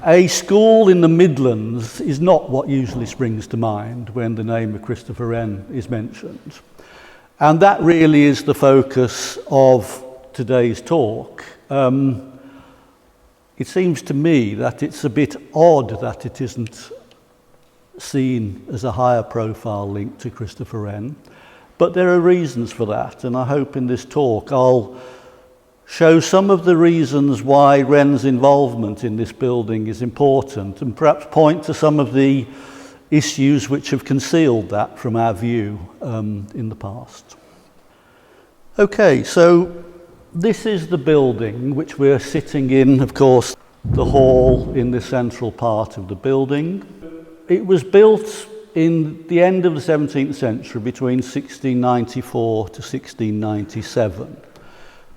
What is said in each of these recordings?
A school in the Midlands is not what usually springs to mind when the name of Christopher Wren is mentioned. And that really is the focus of today's talk. It seems to me that it's a bit odd that it isn't seen as a higher profile link to Christopher Wren, but there are reasons for that, and I hope in this talk I'll show some of the reasons why Wren's involvement in this building is important, and perhaps point to some of the issues which have concealed that from our view in the past. Okay, so this is the building which we're sitting in, of course, the hall in the central part of the building. It was built in the end of the 17th century between 1694 to 1697.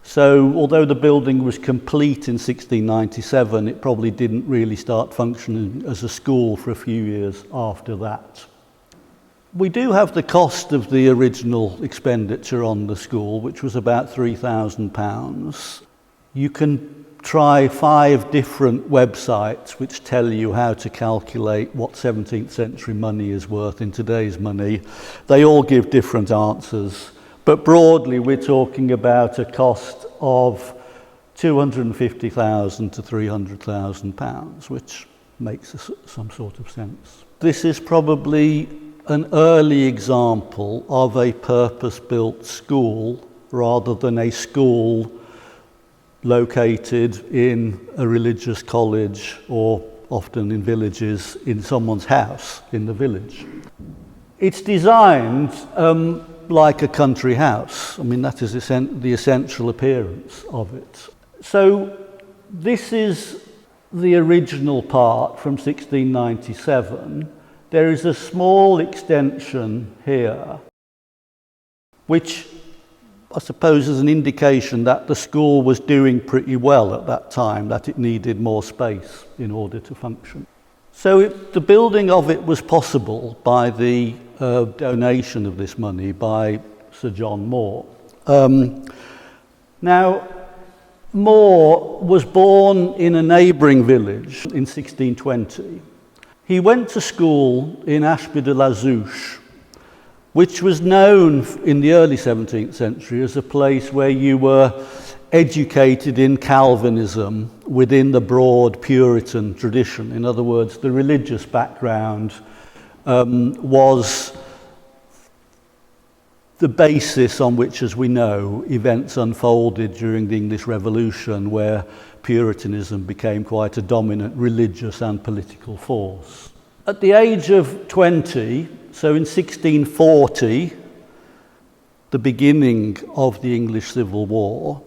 So although the building was complete in 1697, it probably didn't really start functioning as a school for a few years after that. We do have the cost of the original expenditure on the school, which was about £3,000. You can try 5 different websites which tell you how to calculate what 17th century money is worth in today's money. They all give different answers, but broadly we're talking about a cost of £250,000 to £300,000, which makes some sort of sense. This is probably an early example of a purpose-built school rather than a school located in a religious college or often in villages in someone's house in the village. It's designed like a country house. I mean, that is the essential appearance of it. So this is the original part from 1697. There is a small extension here, which I suppose is an indication that the school was doing pretty well at that time, that it needed more space in order to function. So the building of it was possible by the donation of this money by Sir John Moore. Now, Moore was born in a neighbouring village in 1620. He went to school in Ashby-de-la-Zouch, which was known in the early 17th century as a place where you were educated in Calvinism within the broad Puritan tradition. In other words, the religious background was the basis on which, as we know, events unfolded during the English Revolution, where Puritanism became quite a dominant religious and political force. At the age of 20, so in 1640, the beginning of the English Civil War,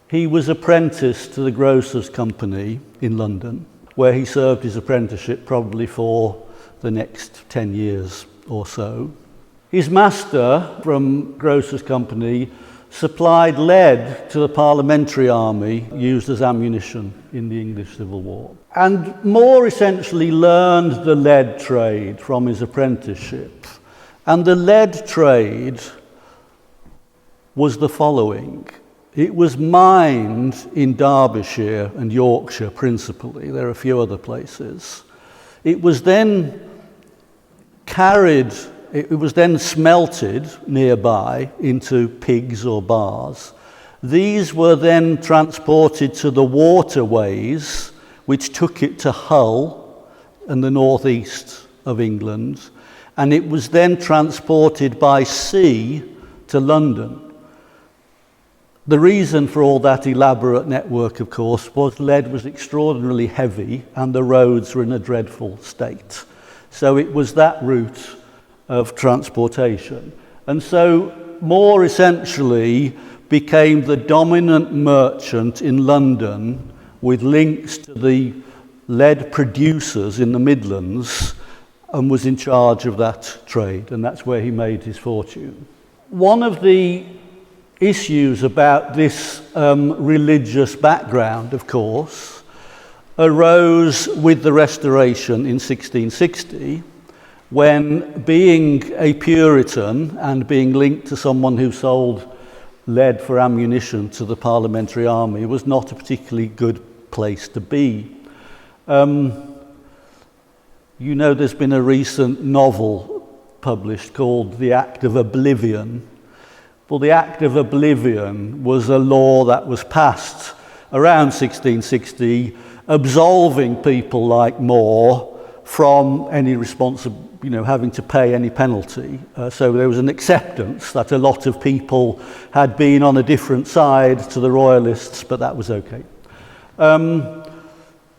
he was apprenticed to the Grocers' Company in London, where he served his apprenticeship probably for the next 10 years or so. His master from Grocers' Company supplied lead to the parliamentary army used as ammunition in the English Civil War. And Moore essentially learned the lead trade from his apprenticeship. And the lead trade was the following. It was mined in Derbyshire and Yorkshire principally. There are a few other places. It was then smelted nearby into pigs or bars. These were then transported to the waterways, which took it to Hull in the northeast of England, and it was then transported by sea to London. The reason for all that elaborate network, of course, was lead was extraordinarily heavy and the roads were in a dreadful state. So it was that route of transportation. And so Moore essentially became the dominant merchant in London with links to the lead producers in the Midlands and was in charge of that trade, and that's where he made his fortune. One of the issues about this religious background, of course, arose with the Restoration in 1660, when being a Puritan and being linked to someone who sold lead for ammunition to the parliamentary army was not a particularly good place to be. You know, there's been a recent novel published called The Act of Oblivion. Well, the Act of Oblivion was a law that was passed around 1660, absolving people like More from any having to pay any penalty. So there was an acceptance that a lot of people had been on a different side to the royalists, but that was okay.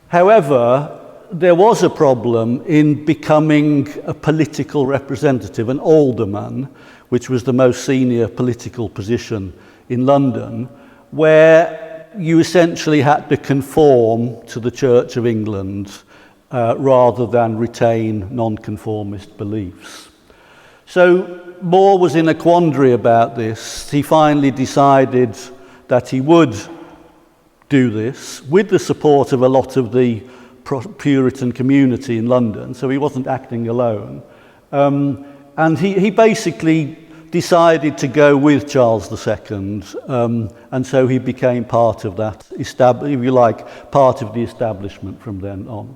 However, there was a problem in becoming a political representative, an alderman, which was the most senior political position in London, where you essentially had to conform to the Church of England rather than retain nonconformist beliefs. So More was in a quandary about this. He finally decided that he would do this with the support of a lot of the Puritan community in London, so he wasn't acting alone. And he basically decided to go with Charles II, and so he became part of that, part of the establishment from then on.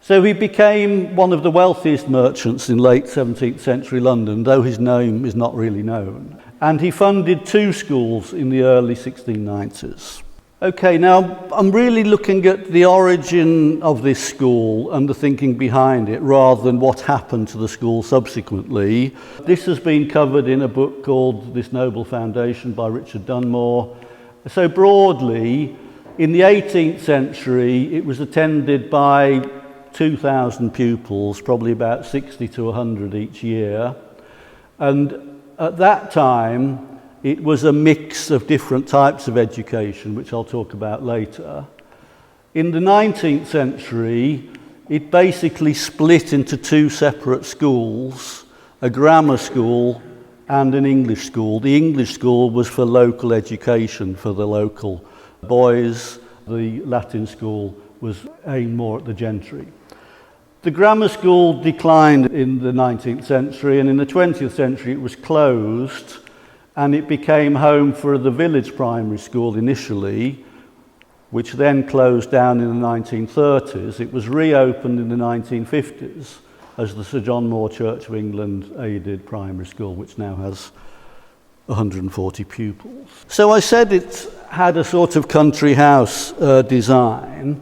So he became one of the wealthiest merchants in late 17th century London, though his name is not really known. And he funded 2 schools in the early 1690s. Okay, now I'm really looking at the origin of this school and the thinking behind it rather than what happened to the school subsequently. This has been covered in a book called This Noble Foundation by Richard Dunmore. So broadly, in the 18th century, it was attended by 2,000 pupils, probably about 60 to 100 each year. And at that time, it was a mix of different types of education, which I'll talk about later. In the 19th century, it basically split into 2 separate schools, a grammar school and an English school. The English school was for local education for the local boys. The Latin school was aimed more at the gentry. The grammar school declined in the 19th century, and in the 20th century it was closed, and it became home for the village primary school initially, which then closed down in the 1930s. It was reopened in the 1950s as the Sir John Moore Church of England aided primary school, which now has 140 pupils. So I said it had a sort of country house design.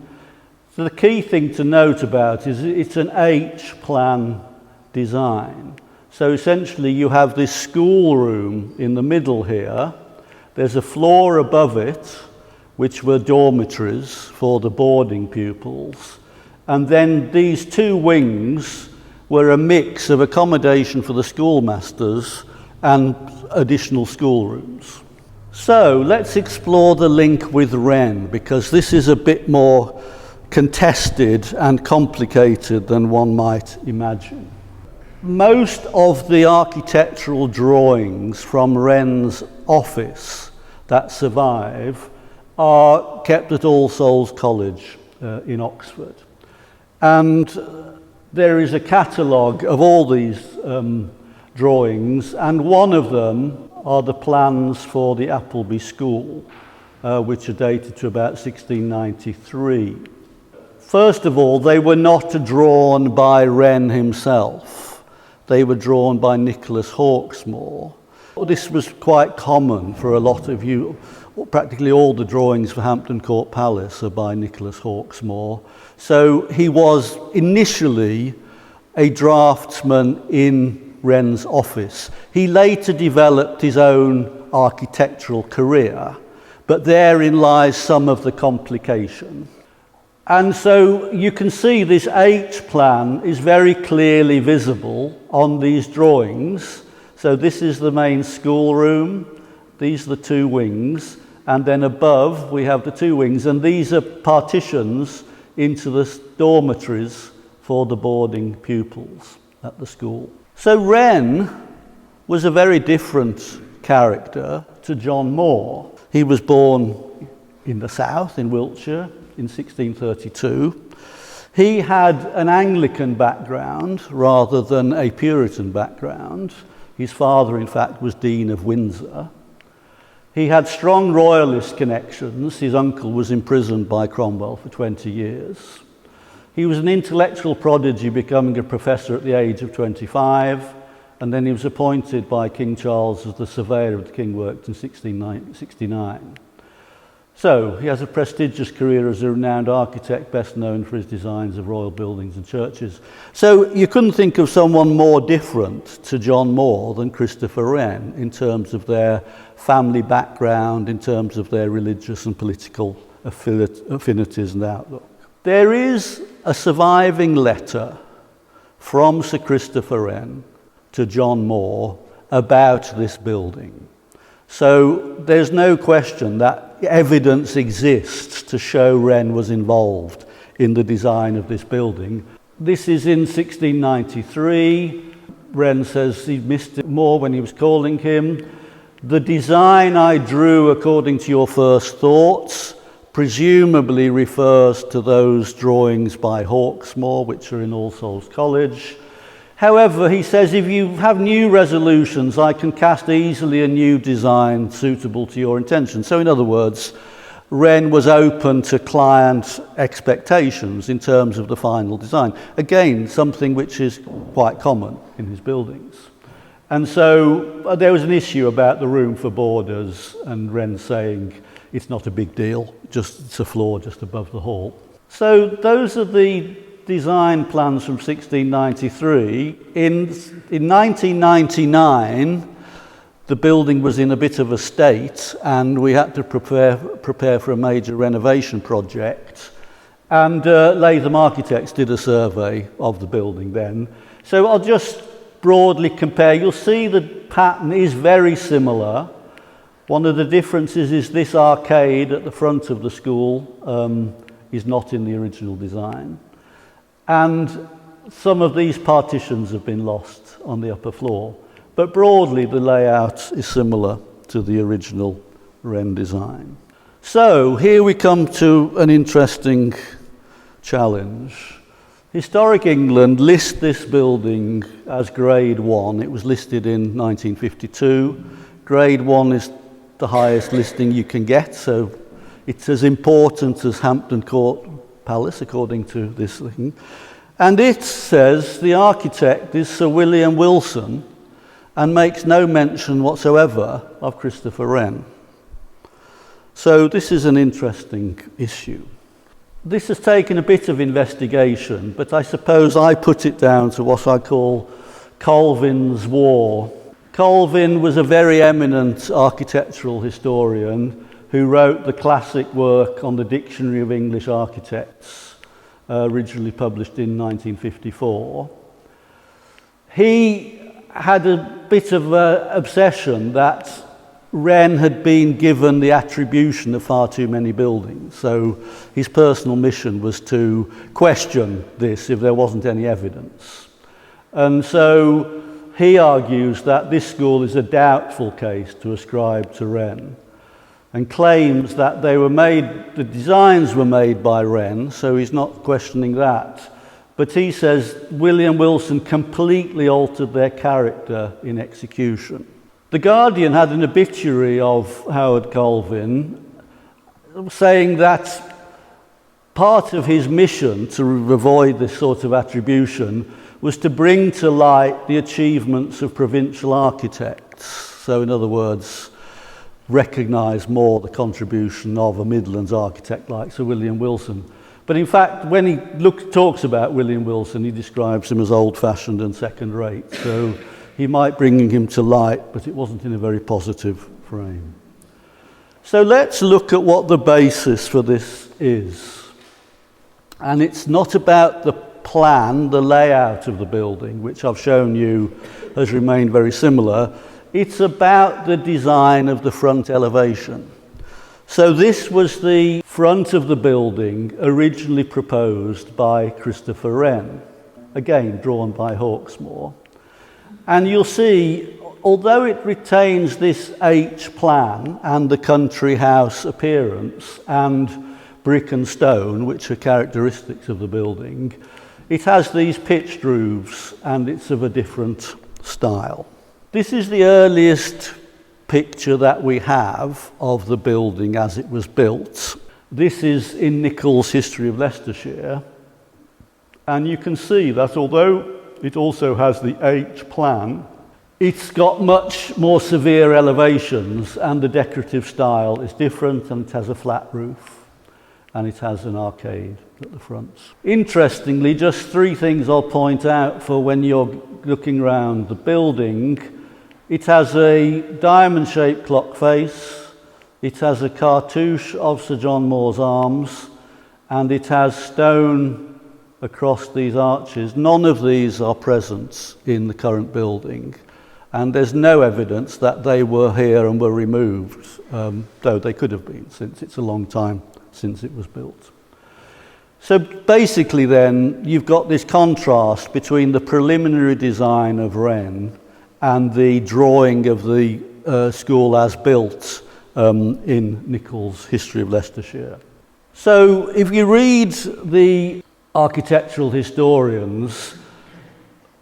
So the key thing to note about is it's an H-plan design. So essentially you have this schoolroom in the middle here. There's a floor above it, which were dormitories for the boarding pupils. And then these 2 wings were a mix of accommodation for the schoolmasters and additional schoolrooms. So let's explore the link with Wren, because this is a bit more contested and complicated than one might imagine. Most of the architectural drawings from Wren's office that survive are kept at All Souls College in Oxford. And there is a catalogue of all these drawings, and one of them are the plans for the Appleby School, which are dated to about 1693. First of all, they were not drawn by Wren himself. They were drawn by Nicholas Hawksmoor. This was quite common for a lot of you. Practically all the drawings for Hampton Court Palace are by Nicholas Hawksmoor. So he was initially a draftsman in Wren's office. He later developed his own architectural career, but therein lies some of the complication. And so you can see this H-plan is very clearly visible on these drawings. So this is the main schoolroom, these are the 2 wings, and then above we have the 2 wings, and these are partitions into the dormitories for the boarding pupils at the school. So Wren was a very different character to John Moore. He was born in the south, in Wiltshire, in 1632. He had an Anglican background rather than a Puritan background. His father, in fact, was Dean of Windsor. He had strong royalist connections. His uncle was imprisoned by Cromwell for 20 years. He was an intellectual prodigy, becoming a professor at the age of 25, and then he was appointed by King Charles as the surveyor of the King Works in 1669. So he has a prestigious career as a renowned architect, best known for his designs of royal buildings and churches. So you couldn't think of someone more different to John Moore than Christopher Wren in terms of their family background, in terms of their religious and political affinities and outlook. There is a surviving letter from Sir Christopher Wren to John Moore about this building. So there's no question that evidence exists to show Wren was involved in the design of this building. This is in 1693. Wren says he missed it more when he was calling him. The design I drew according to your first thoughts presumably refers to those drawings by Hawksmoor, which are in All Souls College. However, he says, if you have new resolutions, I can cast easily a new design suitable to your intention. So in other words, Wren was open to client expectations in terms of the final design. Again, something which is quite common in his buildings. And so there was an issue about the room for boarders, and Wren saying it's not a big deal, it's a floor just above the hall. So those are the design plans from 1693. In 1999, the building was in a bit of a state, and we had to prepare for a major renovation project. And Latham Architects did a survey of the building then. So I'll just broadly compare. You'll see the pattern is very similar. One of the differences is this arcade at the front of the school is not in the original design. And some of these partitions have been lost on the upper floor. But broadly, the layout is similar to the original Wren design. So here we come to an interesting challenge. Historic England lists this building as Grade 1. It was listed in 1952. Grade 1 is the highest listing you can get, so it's as important as Hampton Court Palace, according to this thing. And it says the architect is Sir William Wilson and makes no mention whatsoever of Christopher Wren. So this is an interesting issue. This has taken a bit of investigation, but I suppose I put it down to what I call Colvin's War. Colvin was a very eminent architectural historian who wrote the classic work on the Dictionary of English Architects, originally published in 1954. He had a bit of an obsession that Wren had been given the attribution of far too many buildings. So his personal mission was to question this if there wasn't any evidence. And so he argues that this school is a doubtful case to ascribe to Wren, and claims that the designs were made by Wren, so he's not questioning that. But he says William Wilson completely altered their character in execution. The Guardian had an obituary of Howard Colvin saying that part of his mission to avoid this sort of attribution was to bring to light the achievements of provincial architects. So in other words, recognise more the contribution of a Midlands architect like Sir William Wilson. But in fact, when he talks about William Wilson, he describes him as old-fashioned and second-rate. So he might bring him to light, but it wasn't in a very positive frame. So let's look at what the basis for this is. And it's not about the plan, the layout of the building, which I've shown you has remained very similar. It's about the design of the front elevation. So this was the front of the building originally proposed by Christopher Wren, again drawn by Hawksmoor. And you'll see, although it retains this H plan and the country house appearance and brick and stone, which are characteristics of the building, it has these pitched roofs and it's of a different style. This is the earliest picture that we have of the building as it was built. This is in Nicholl's History of Leicestershire. And you can see that although it also has the H plan, it's got much more severe elevations, and the decorative style is different, and it has a flat roof, and it has an arcade at the front. Interestingly, just three things I'll point out for when you're looking around the building. It has a diamond-shaped clock face, it has a cartouche of Sir John Moore's arms, and it has stone across these arches. None of these are present in the current building, and there's no evidence that they were here and were removed, though they could have been, since it's a long time since it was built. So basically then, you've got this contrast between the preliminary design of Wren and the drawing of the school as built in Nichol's History of Leicestershire. So if you read the architectural historians,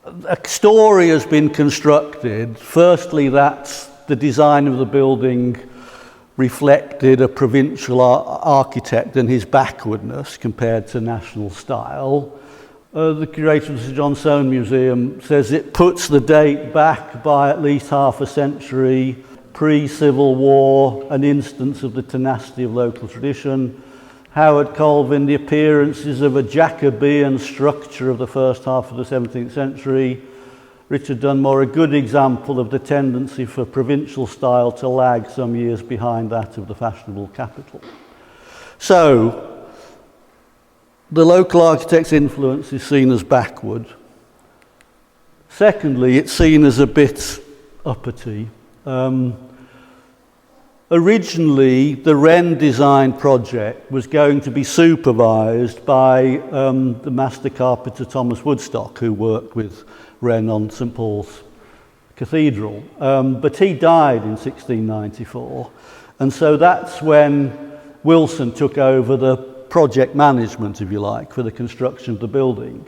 a story has been constructed, firstly that the design of the building reflected a provincial architect and his backwardness compared to national style. The curator of the Sir John Soane Museum says it puts the date back by at least half a century, pre-Civil War, an instance of the tenacity of local tradition. Howard Colvin, the appearances of a Jacobean structure of the first half of the 17th century. Richard Dunmore, a good example of the tendency for provincial style to lag some years behind that of the fashionable capital. So, the local architect's influence is seen as backward. Secondly, it's seen as a bit uppity. Originally, the Wren design project was going to be supervised by the master carpenter Thomas Woodstock, who worked with Wren on St Paul's Cathedral. But he died in 1694, and so that's when Wilson took over the project management, if you like, for the construction of the building.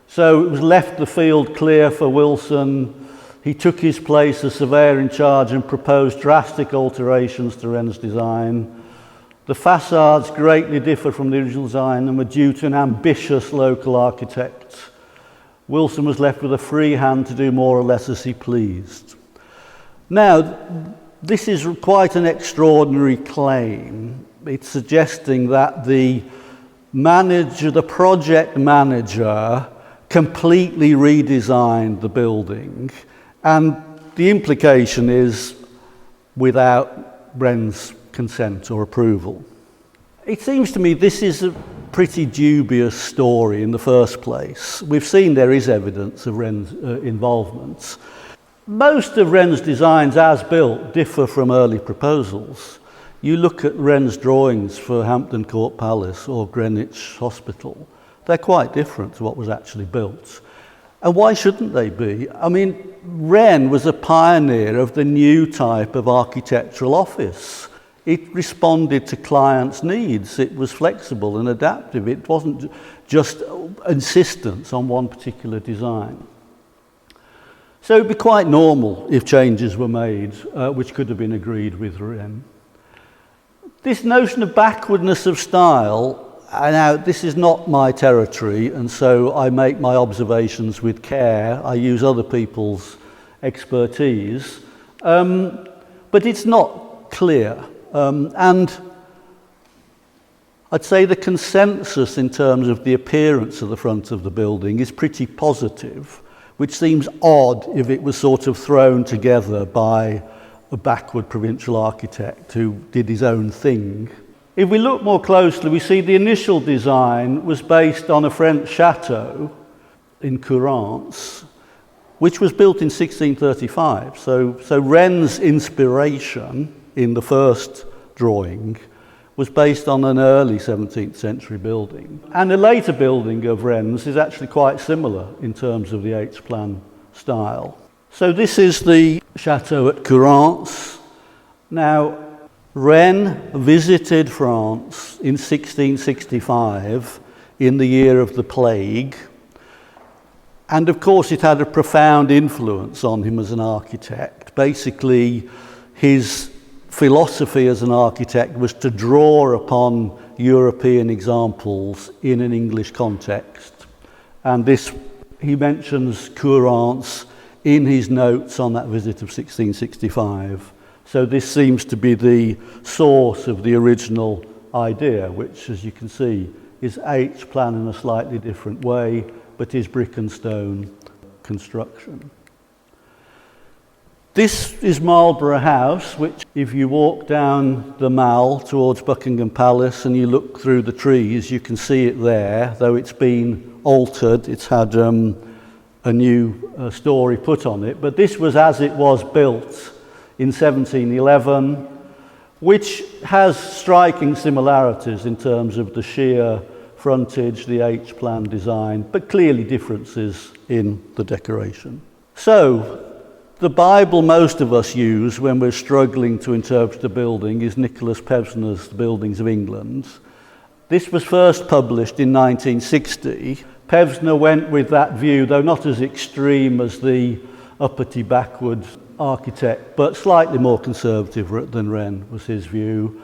So it was left the field clear for Wilson. He took his place as surveyor in charge and proposed drastic alterations to Wren's design. The facades greatly differ from the original design and were due to an ambitious local architect. Wilson was left with a free hand to do more or less as he pleased. Now, this is quite an extraordinary claim. It's suggesting that the project manager, completely redesigned the building. And the implication is without Wren's consent or approval. It seems to me this is a pretty dubious story in the first place. We've seen there is evidence of Wren's involvement. Most of Wren's designs as built differ from early proposals. You look at Wren's drawings for Hampton Court Palace or Greenwich Hospital, they're quite different to what was actually built. And why shouldn't they be? I mean, Wren was a pioneer of the new type of architectural office. It responded to clients' needs. It was flexible and adaptive. It wasn't just insistence on one particular design. So it'd be quite normal if changes were made, which could have been agreed with Wren. This notion of backwardness of style, now, this is not my territory, and so I make my observations with care. I use other people's expertise, but it's not clear. And I'd say the consensus in terms of the appearance of the front of the building is pretty positive, which seems odd if it was sort of thrown together by a backward provincial architect who did his own thing. If we look more closely, we see the initial design was based on a French chateau in Courance, which was built in 1635. So Wren's inspiration in the first drawing was based on an early 17th century building. And a later building of Wren's is actually quite similar in terms of the H-plan style. So this is the chateau at Courance. Now, Wren visited France in 1665 in the year of the plague, and of course it had a profound influence on him as an architect. Basically, his philosophy as an architect was to draw upon European examples in an English context And this, he mentions courants in his notes on that visit of 1665. So this seems to be the source of the original idea, which, as you can see, is H-plan in a slightly different way, but is brick and stone construction. This is Marlborough House, which, if you walk down the Mall towards Buckingham Palace and you look through the trees, you can see it there, though it's been altered. It's had a new story put on it, but this was as it was built in 1711, which has striking similarities in terms of the sheer frontage, the H-plan design, but clearly differences in the decoration. So, the Bible most of us use when we're struggling to interpret a building is Nicholas Pevsner's The Buildings of England. This was first published in 1960. Pevsner went with that view, though not as extreme as the uppity backward architect, but slightly more conservative than Wren was his view.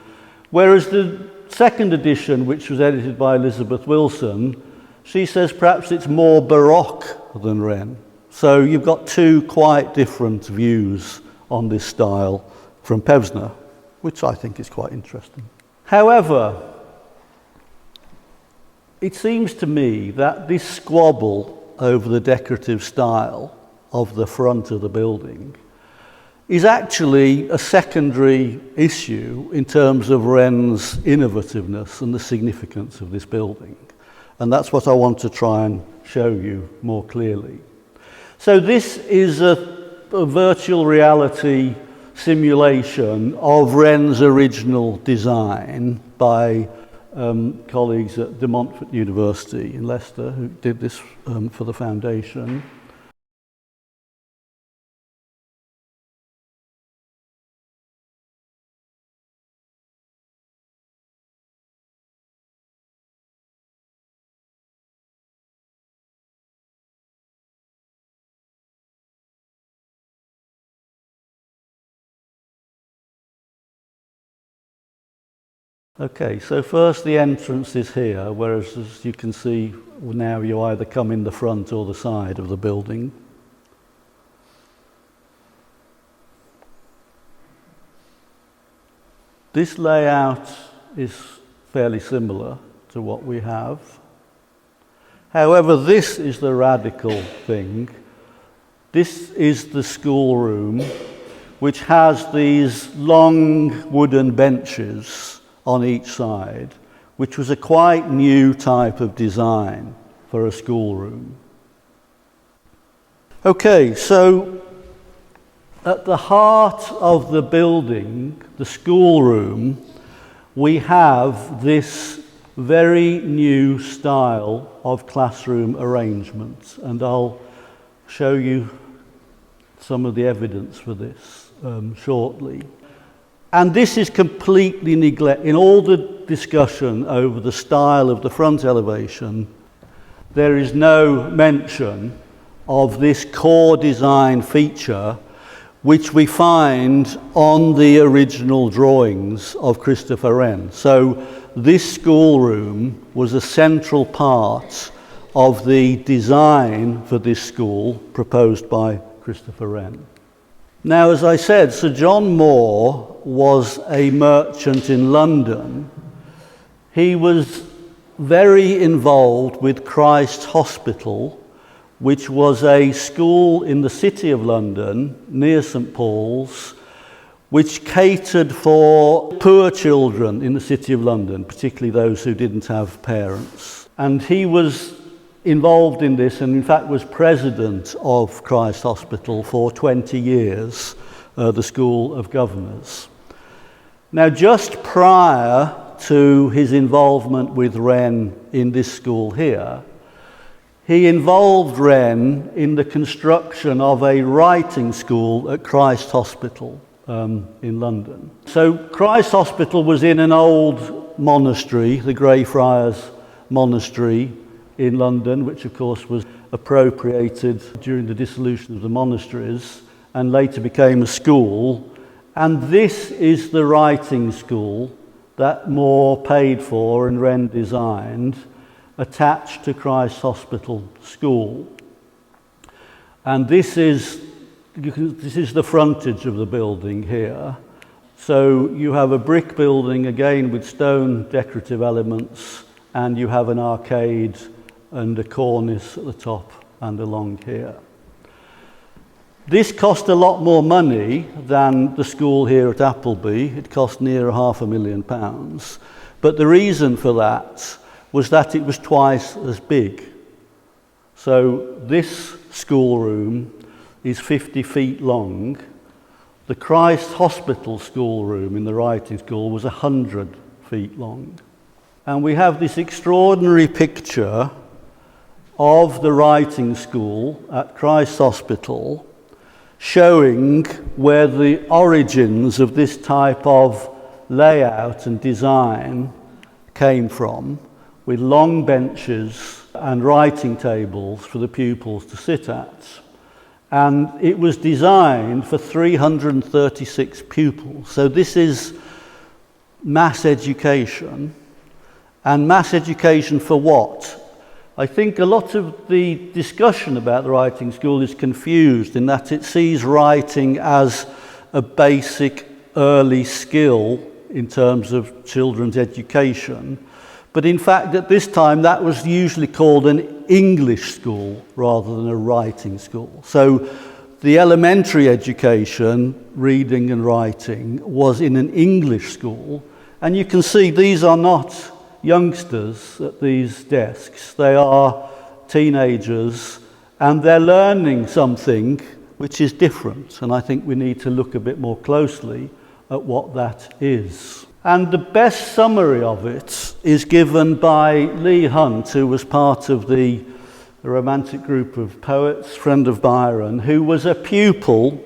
Whereas the second edition, which was edited by Elizabeth Wilson, she says perhaps it's more Baroque than Wren. So you've got two quite different views on this style from Pevsner, which I think is quite interesting. However, it seems to me that this squabble over the decorative style of the front of the building is actually a secondary issue in terms of Wren's innovativeness and the significance of this building. And that's what I want to try and show you more clearly. So this is a virtual reality simulation of Wren's original design by colleagues at De Montfort University in Leicester, who did this for the foundation. Okay, so first the entrance is here, whereas as you can see now you either come in the front or the side of the building. This layout is fairly similar to what we have. However, this is the radical thing. This is the schoolroom, which has these long wooden benches on each side, which was a quite new type of design for a schoolroom. Okay, so at the heart of the building, the schoolroom, we have this very new style of classroom arrangement, and I'll show you some of the evidence for this shortly. And this is completely neglected. In all the discussion over the style of the front elevation, there is no mention of this core design feature which we find on the original drawings of Christopher Wren. So this schoolroom was a central part of the design for this school proposed by Christopher Wren. Now, as I said, Sir John Moore was a merchant in London. He was very involved with Christ's Hospital, which was a school in the City of London, near St Paul's, which catered for poor children in the City of London, particularly those who didn't have parents. And he was involved in this, and in fact was president of Christ's Hospital for 20 years, the School of Governors. Now, just prior to his involvement with Wren in this school here, he involved Wren in the construction of a writing school at Christ's Hospital in London. So Christ's Hospital was in an old monastery, the Greyfriars Monastery in London, which of course was appropriated during the dissolution of the monasteries and later became a school. And this is the writing school that Moore paid for and Wren designed. attached to Christ's Hospital School. And this is the frontage of the building here. So you have a brick building, again with stone decorative elements, and you have an arcade and a cornice at the top and along here. This cost a lot more money than the school here at Appleby. It cost near £500,000. But the reason for that was that it was twice as big. So this schoolroom is 50 feet long. The Christ Hospital schoolroom in the writing school was 100 feet long. And we have this extraordinary picture of the writing school at Christ Hospital, showing where the origins of this type of layout and design came from, with long benches and writing tables for the pupils to sit at. And it was designed for 336 pupils. So this is mass education. And mass education for what? I think a lot of the discussion about the writing school is confused in that it sees writing as a basic early skill in terms of children's education. But in fact, at this time, that was usually called an English school rather than a writing school. So the elementary education, reading and writing, was in an English school. And you can see these are not youngsters at these desks. They are teenagers, and they're learning something which is different. And I think we need to look a bit more closely at what that is. And the best summary of it is given by Leigh Hunt, who was part of the Romantic group of poets, friend of Byron, who was a pupil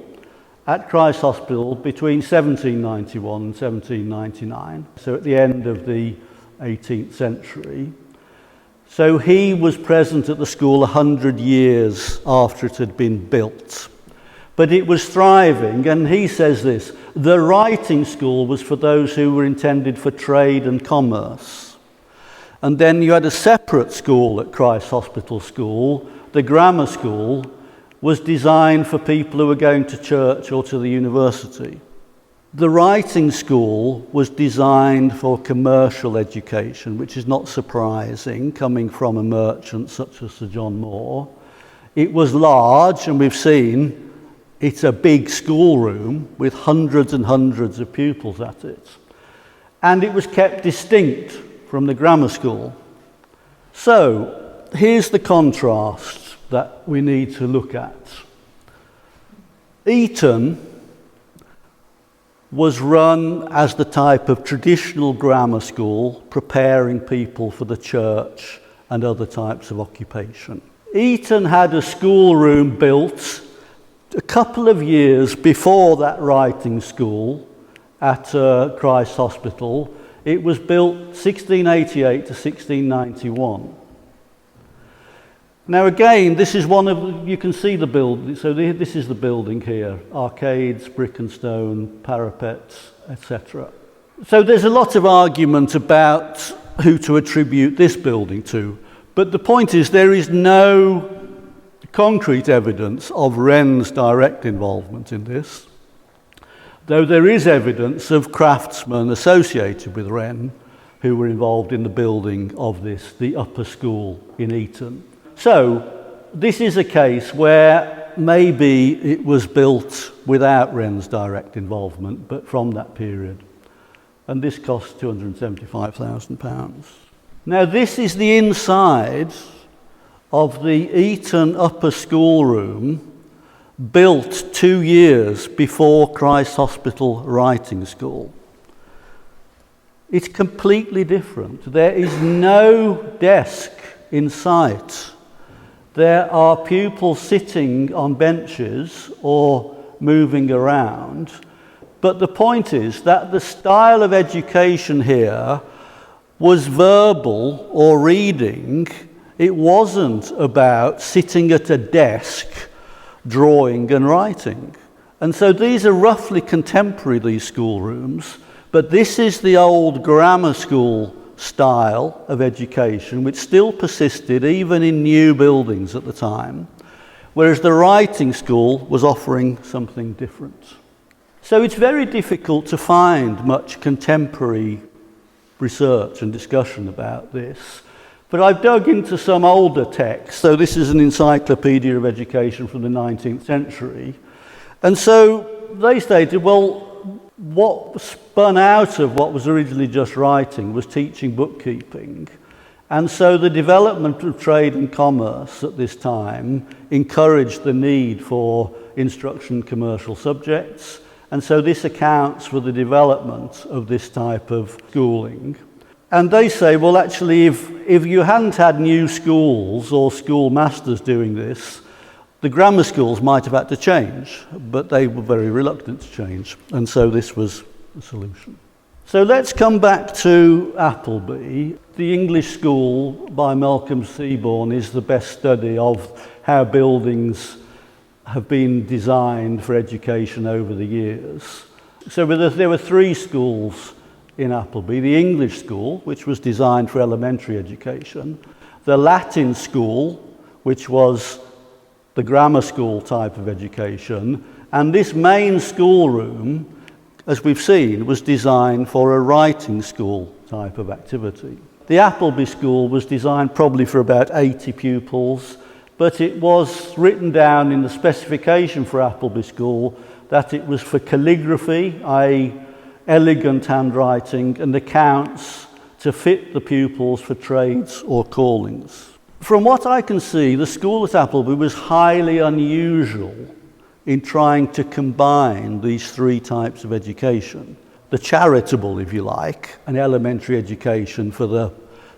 at Christ's Hospital between 1791 and 1799, so at the end of the 18th century. So he was present at the school 100 years after it had been built. But it was thriving, and he says this: the writing school was for those who were intended for trade and commerce. And then you had a separate school at Christ's Hospital School. The grammar school was designed for people who were going to church or to the university. The writing school was designed for commercial education, which is not surprising, coming from a merchant such as Sir John Moore. It was large, and we've seen it's a big schoolroom with hundreds and hundreds of pupils at it. And it was kept distinct from the grammar school. So here's the contrast that we need to look at. Eton was run as the type of traditional grammar school, preparing people for the church and other types of occupation. Eton had a schoolroom built a couple of years before that writing school at Christ's Hospital. It was built 1688 to 1691. Now again, this is one of, you can see the building, so this is the building here, arcades, brick and stone, parapets, etc. So there's a lot of argument about who to attribute this building to, but the point is there is no concrete evidence of Wren's direct involvement in this, though there is evidence of craftsmen associated with Wren who were involved in the building of this, the upper school in Eton. So this is a case where maybe it was built without Wren's direct involvement, but from that period. And this cost £275,000. Now this is the inside of the Eton upper schoolroom, built 2 years before Christ's Hospital Writing School. It's completely different. There is no desk in sight. There are pupils sitting on benches or moving around. But the point is that the style of education here was verbal or reading. It wasn't about sitting at a desk drawing and writing. And so these are roughly contemporary, these schoolrooms, but this is the old grammar school style of education which still persisted even in new buildings at the time, whereas the writing school was offering something different. So it's very difficult to find much contemporary research and discussion about this, but I've dug into some older texts. So this is an encyclopedia of education from the 19th century, and so they stated, well, what spun out of what was originally just writing was teaching bookkeeping. And so the development of trade and commerce at this time encouraged the need for instruction in commercial subjects. And so this accounts for the development of this type of schooling. And they say, well, actually, if you hadn't had new schools or schoolmasters doing this, the grammar schools might have had to change, but they were very reluctant to change. And so this was the solution. So let's come back to Appleby. The English School by Malcolm Seaborn is the best study of how buildings have been designed for education over the years. So there were three schools in Appleby: the English School, which was designed for elementary education; the Latin School, which was the grammar school type of education; and this main schoolroom, as we've seen, was designed for a writing school type of activity. The Appleby School was designed probably for about 80 pupils, but it was written down in the specification for Appleby School that it was for calligraphy, i.e. elegant handwriting, and accounts to fit the pupils for trades or callings. From what I can see, the school at Appleby was highly unusual in trying to combine these three types of education. The charitable, if you like, an elementary education for the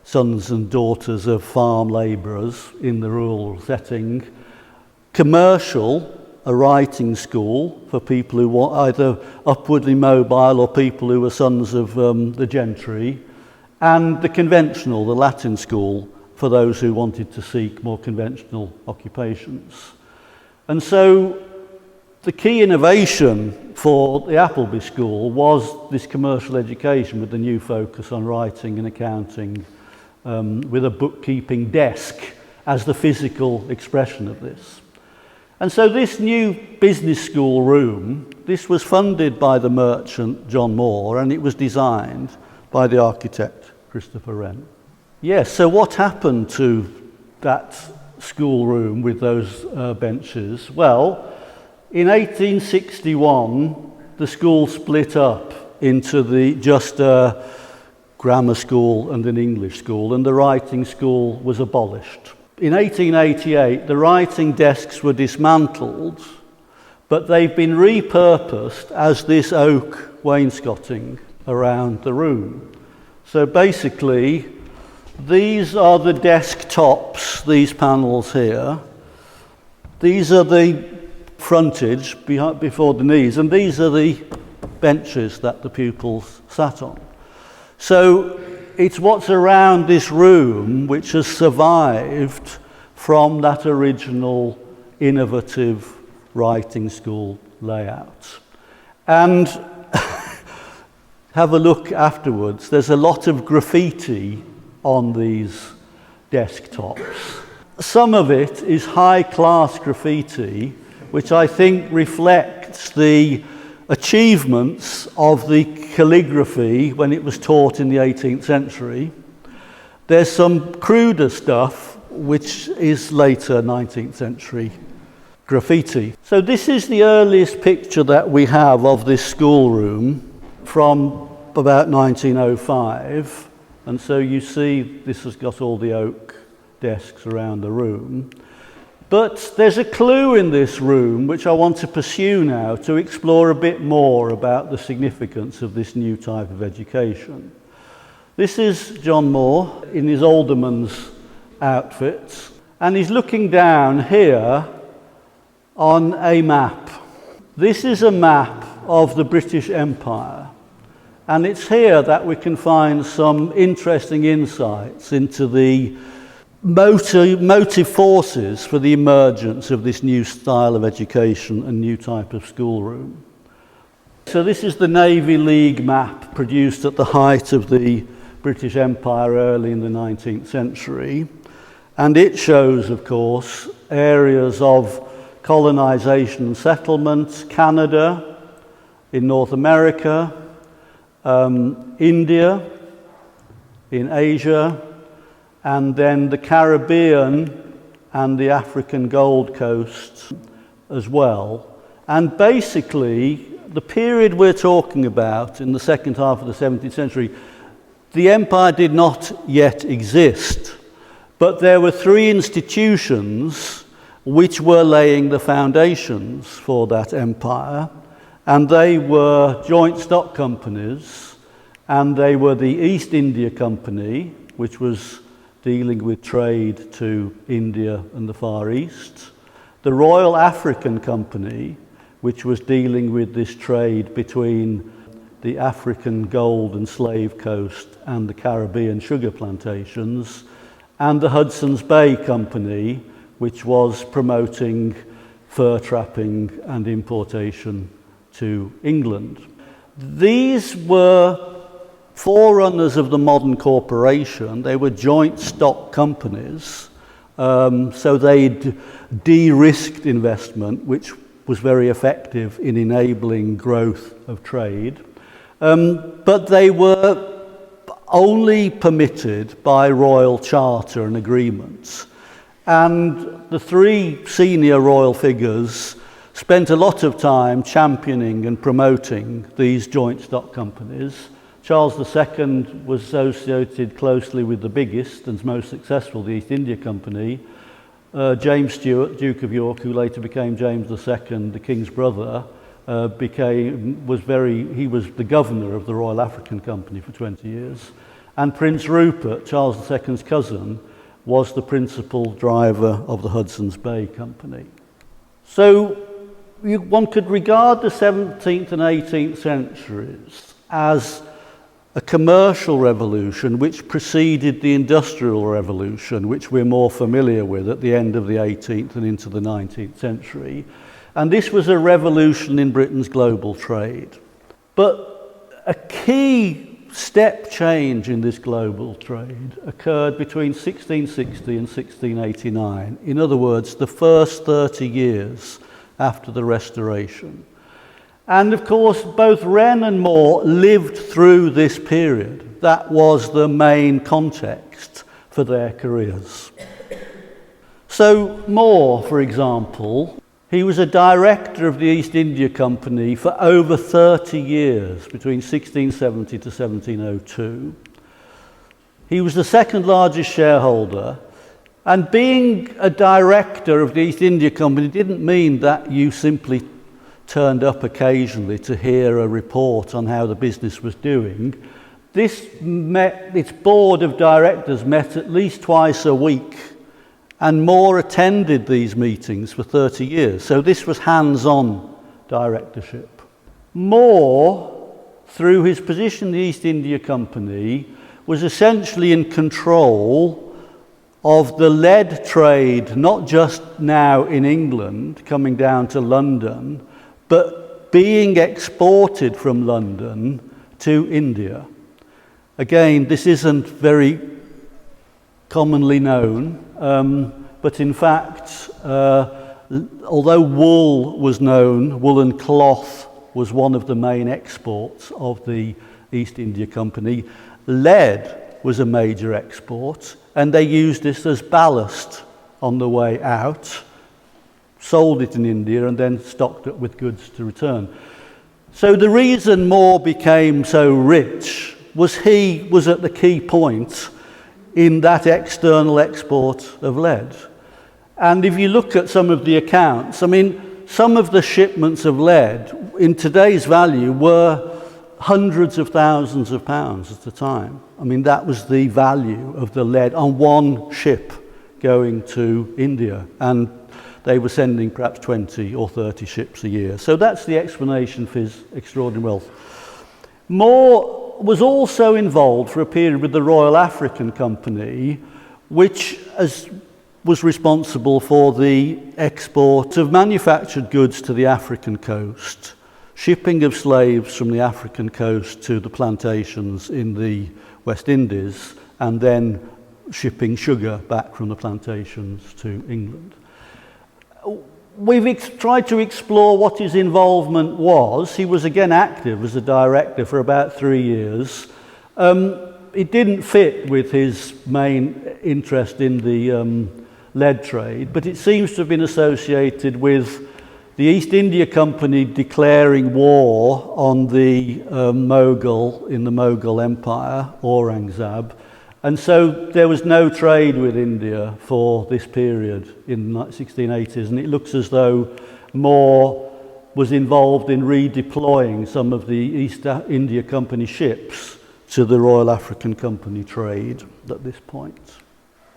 sons and daughters of farm labourers in the rural setting; commercial, a writing school for people who were either upwardly mobile or people who were sons of the gentry; and the conventional, the Latin school, for those who wanted to seek more conventional occupations. And so the key innovation for the Appleby School was this commercial education with the new focus on writing and accounting, with a bookkeeping desk as the physical expression of this. And so this new business school room, this was funded by the merchant John Moore, and it was designed by the architect Christopher Wren. Yes, so what happened to that schoolroom with those benches? Well, in 1861, the school split up into just a grammar school and an English school, and the writing school was abolished. In 1888, the writing desks were dismantled, but they've been repurposed as this oak wainscoting around the room. So basically, these are the desk tops, these panels here. These are the frontage before the knees, and these are the benches that the pupils sat on. So it's what's around this room which has survived from that original innovative writing school layout. And have a look afterwards. There's a lot of graffiti on these desktops. Some of it is high-class graffiti, which I think reflects the achievements of the calligraphy when it was taught in the 18th century. There's some cruder stuff, which is later 19th century graffiti. So this is the earliest picture that we have of this schoolroom from about 1905. And so you see this has got all the oak desks around the room. But there's a clue in this room which I want to pursue now to explore a bit more about the significance of this new type of education. This is John Moore in his alderman's outfits, and he's looking down here on a map. This is a map of the British Empire, and it's here that we can find some interesting insights into the motive forces for the emergence of this new style of education and new type of schoolroom. So this is the Navy League map produced at the height of the British Empire early in the 19th century. And it shows, of course, areas of colonization and settlement: Canada, in North America, India, in Asia, and then the Caribbean and the African Gold Coast as well. And basically, the period we're talking about in the second half of the 17th century, the empire did not yet exist, but there were three institutions which were laying the foundations for that empire, and they were joint stock companies, and they were the East India Company, which was dealing with trade to India and the Far East, the Royal African Company, which was dealing with this trade between the African gold and slave coast and the Caribbean sugar plantations, and the Hudson's Bay Company, which was promoting fur trapping and importation to England. These were forerunners of the modern corporation. They were joint stock companies, so they'd de-risked investment, which was very effective in enabling growth of trade. But they were only permitted by royal charter and agreements. And the three senior royal figures spent a lot of time championing and promoting these joint stock companies. Charles II was associated closely with the biggest and most successful, the East India Company. James Stewart, Duke of York, who later became James II, the King's brother, he was the governor of the Royal African Company for 20 years. And Prince Rupert, Charles II's cousin, was the principal driver of the Hudson's Bay Company. So one could regard the 17th and 18th centuries as a commercial revolution which preceded the Industrial Revolution, which we're more familiar with at the end of the 18th and into the 19th century. And this was a revolution in Britain's global trade. But a key step change in this global trade occurred between 1660 and 1689. In other words, the first 30 years after the Restoration. And of course, both Wren and More lived through this period. That was the main context for their careers. So More, for example, he was a director of the East India Company for over 30 years, between 1670 to 1702. He was the second largest shareholder, and being a director of the East India Company didn't mean that you simply turned up occasionally to hear a report on how the business was doing. Its board of directors met at least twice a week, and More attended these meetings for 30 years. So this was hands-on directorship. More, through his position in the East India Company, was essentially in control of the lead trade, not just now in England, coming down to London, but being exported from London to India. Again, this isn't very commonly known, but in fact, although wool was known, woolen cloth was one of the main exports of the East India Company. Lead was a major export, and they used this as ballast on the way out, sold it in India, and then stocked it with goods to return. So the reason More became so rich was he was at the key point in that external export of lead. And if you look at some of the accounts, I mean, some of the shipments of lead in today's value were hundreds of thousands of pounds at the time. I mean, that was the value of the lead on one ship going to India. And they were sending perhaps 20 or 30 ships a year. So that's the explanation for his extraordinary wealth. More was also involved for a period with the Royal African Company, which was responsible for the export of manufactured goods to the African coast, shipping of slaves from the African coast to the plantations in the West Indies and then shipping sugar back from the plantations to England. We've tried to explore what his involvement was. He was again active as a director for about 3 years. It didn't fit with his main interest in the lead trade, but it seems to have been associated with the East India Company declaring war on the Mughal in the Mughal Empire, Aurangzeb. And so there was no trade with India for this period in the 1680s, and it looks as though More was involved in redeploying some of the East India Company ships to the Royal African Company trade at this point.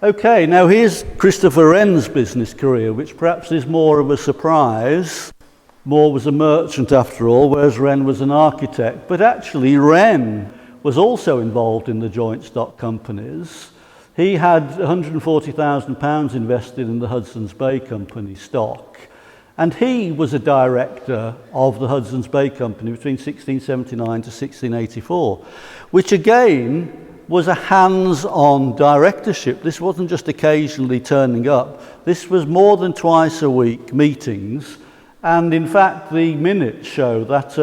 Okay, now here's Christopher Wren's business career, which perhaps is more of a surprise. More was a merchant after all, whereas Wren was an architect. But actually Wren was also involved in the joint stock companies. He had £140,000 invested in the Hudson's Bay Company stock, and he was a director of the Hudson's Bay Company between 1679 to 1684, which again was a hands-on directorship. This wasn't just occasionally turning up. This was more than twice a week meetings, and in fact the minutes show that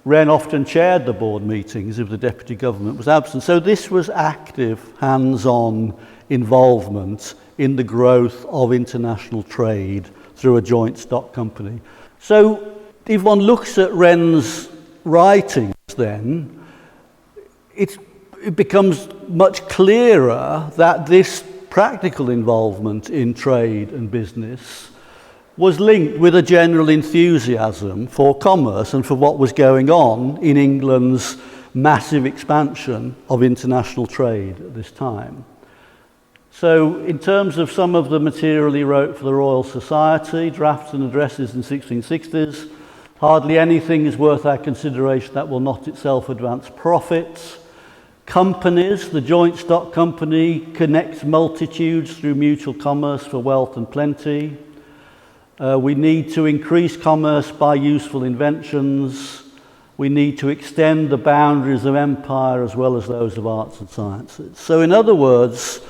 Wren often chaired the board meetings if the deputy government was absent. So this was active, hands-on involvement in the growth of international trade through a joint stock company. So if one looks at Wren's writings then, it becomes much clearer that this practical involvement in trade and business was linked with a general enthusiasm for commerce and for what was going on in England's massive expansion of international trade at this time. So in terms of some of the material he wrote for the Royal Society, drafts and addresses in the 1660s, hardly anything is worth our consideration that will not itself advance profits. Companies, the joint stock company connects multitudes through mutual commerce for wealth and plenty. We need to increase commerce by useful inventions. We need to extend the boundaries of empire as well as those of arts and sciences. So in other words,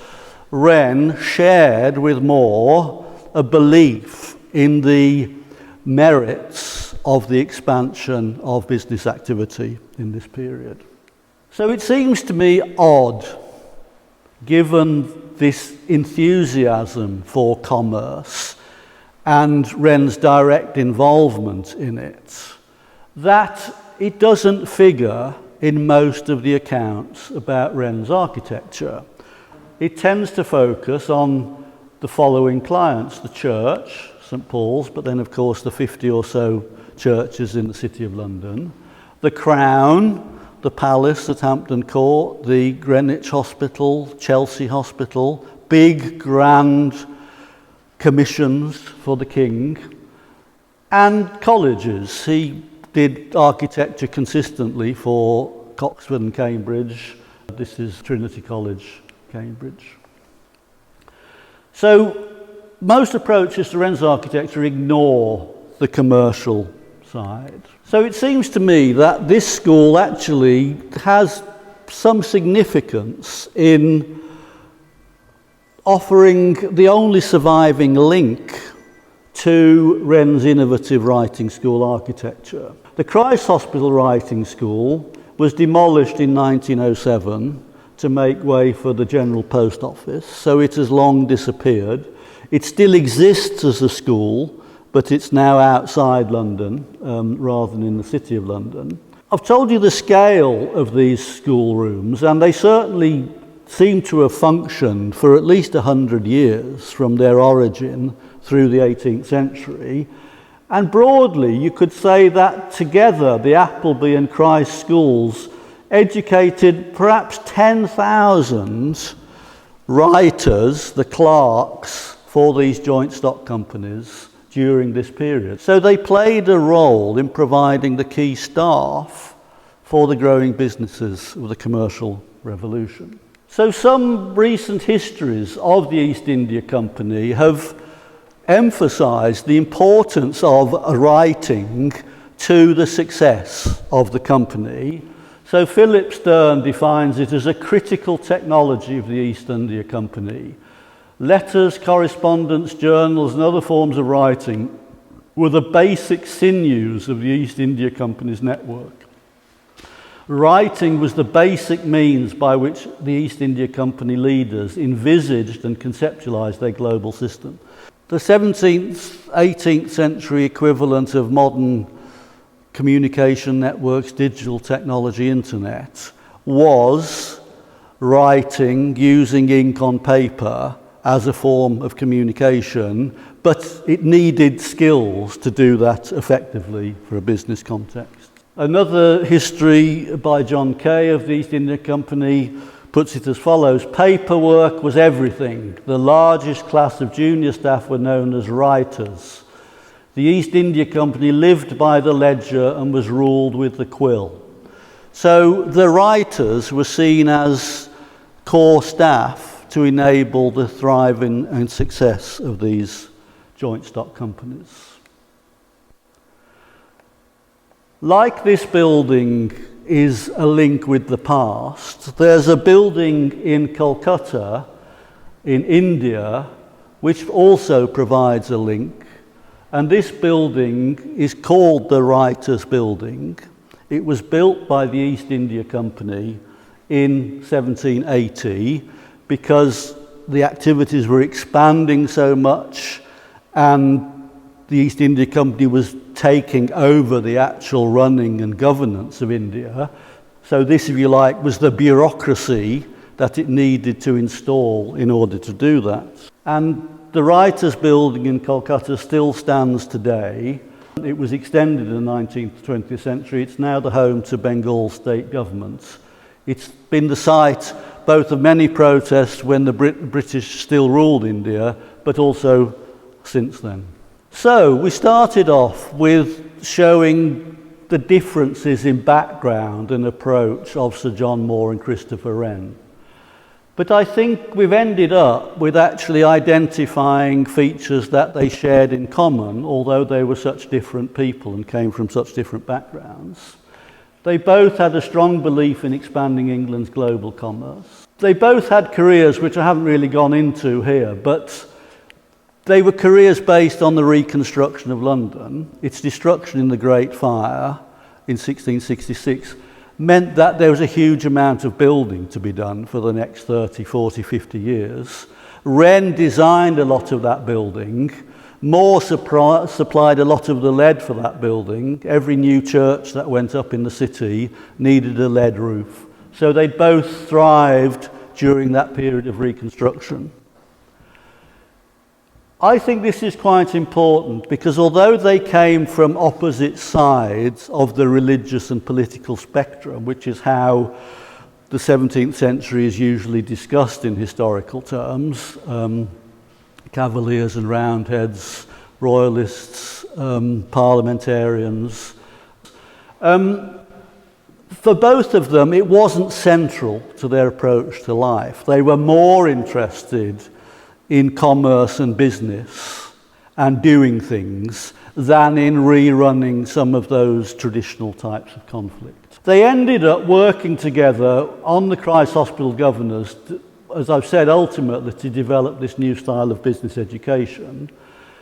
Wren shared with More a belief in the merits of the expansion of business activity in this period. So it seems to me odd, given this enthusiasm for commerce and Wren's direct involvement in it, that it doesn't figure in most of the accounts about Wren's architecture. It tends to focus on the following clients: the church, St Paul's, but then of course the 50 or so churches in the City of London, the Crown, the Palace at Hampton Court, the Greenwich Hospital, Chelsea Hospital, big grand commissions for the king, and colleges. He did architecture consistently for Oxford and Cambridge. This is Trinity College, Cambridge. So most approaches to Wren's architecture ignore the commercial side. So it seems to me that this school actually has some significance in offering the only surviving link to Wren's innovative writing school architecture. The Christ Hospital Writing School was demolished in 1907 to make way for the General Post Office, so it has long disappeared. It still exists as a school, but it's now outside London rather than in the City of London. I've told you the scale of these schoolrooms, and they certainly seem to have functioned for at least 100 years from their origin through the 18th century. And broadly, you could say that together the Appleby and Christ schools educated perhaps 10,000 writers, the clerks, for these joint stock companies during this period. So they played a role in providing the key staff for the growing businesses of the commercial revolution. So some recent histories of the East India Company have emphasized the importance of writing to the success of the company. So Philip Stern defines it as a critical technology of the East India Company. Letters, correspondence, journals and other forms of writing were the basic sinews of the East India Company's network. Writing was the basic means by which the East India Company leaders envisaged and conceptualized their global system. The 17th, 18th century equivalent of modern communication networks, digital technology, internet, was writing using ink on paper as a form of communication, but it needed skills to do that effectively for a business context. Another history by John Kay of the East India Company puts it as follows: paperwork was everything. The largest class of junior staff were known as writers. The East India Company lived by the ledger and was ruled with the quill. So the writers were seen as core staff to enable the thriving and success of these joint stock companies. Like this building is a link with the past, there's a building in Calcutta, in India, which also provides a link. And this building is called the Writers' Building. It was built by the East India Company in 1780 because the activities were expanding so much and the East India Company was taking over the actual running and governance of India. So this, if you like, was the bureaucracy that it needed to install in order to do that. And the Writers' Building in Calcutta still stands today. It was extended in the 19th, 20th century. It's now the home to Bengal state government. It's been the site both of many protests when the British still ruled India, but also since then. So we started off with showing the differences in background and approach of Sir John Moore and Christopher Wren. But I think we've ended up with actually identifying features that they shared in common, although they were such different people and came from such different backgrounds. They both had a strong belief in expanding England's global commerce. They both had careers which I haven't really gone into here, but they were careers based on the reconstruction of London. Its destruction in the Great Fire in 1666 meant that there was a huge amount of building to be done for the next 30, 40, 50 years. Wren designed a lot of that building. Moore supplied a lot of the lead for that building. Every new church that went up in the city needed a lead roof. So they both thrived during that period of reconstruction. I think this is quite important because although they came from opposite sides of the religious and political spectrum, which is how the 17th century is usually discussed in historical terms, Cavaliers and Roundheads, Royalists, parliamentarians, for both of them it wasn't central to their approach to life. They were more interested in commerce and business and doing things than in rerunning some of those traditional types of conflict. They ended up working together on the Christ Hospital governors, as I've said, ultimately to develop this new style of business education.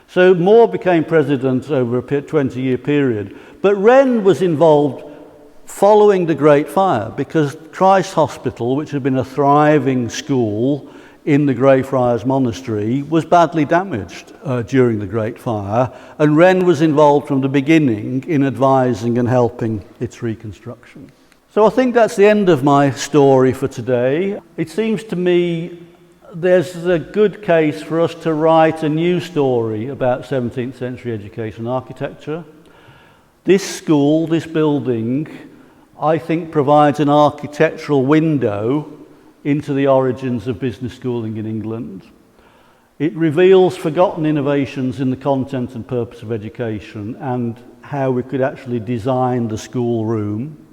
So Moore became president over a 20-year period, but Wren was involved following the Great Fire because Christ Hospital, which had been a thriving school in the Greyfriars Monastery, was badly damaged during the Great Fire, and Wren was involved from the beginning in advising and helping its reconstruction. So I think that's the end of my story for today. It seems to me there's a good case for us to write a new story about 17th century education architecture. This school, this building, I think provides an architectural window into the origins of business schooling in England. It reveals forgotten innovations in the content and purpose of education and how we could actually design the school room.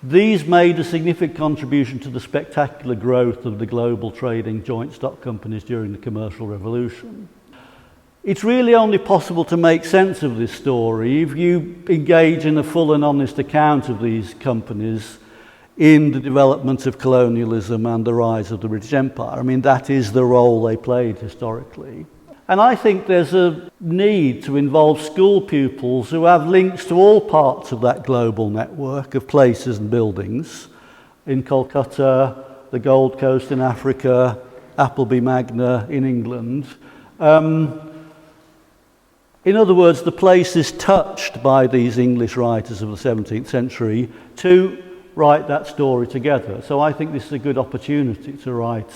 These made a significant contribution to the spectacular growth of the global trading joint stock companies during the commercial revolution. It's really only possible to make sense of this story if you engage in a full and honest account of these companies in the development of colonialism and the rise of the British Empire. I mean, that is the role they played historically. And I think there's a need to involve school pupils who have links to all parts of that global network of places and buildings in Calcutta, the Gold Coast in Africa, Appleby Magna in England. In other words, the places touched by these English writers of the 17th century to write that story together. So I think this is a good opportunity to write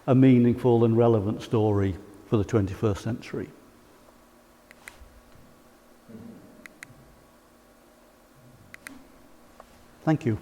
a meaningful and relevant story for the 21st century. Thank you.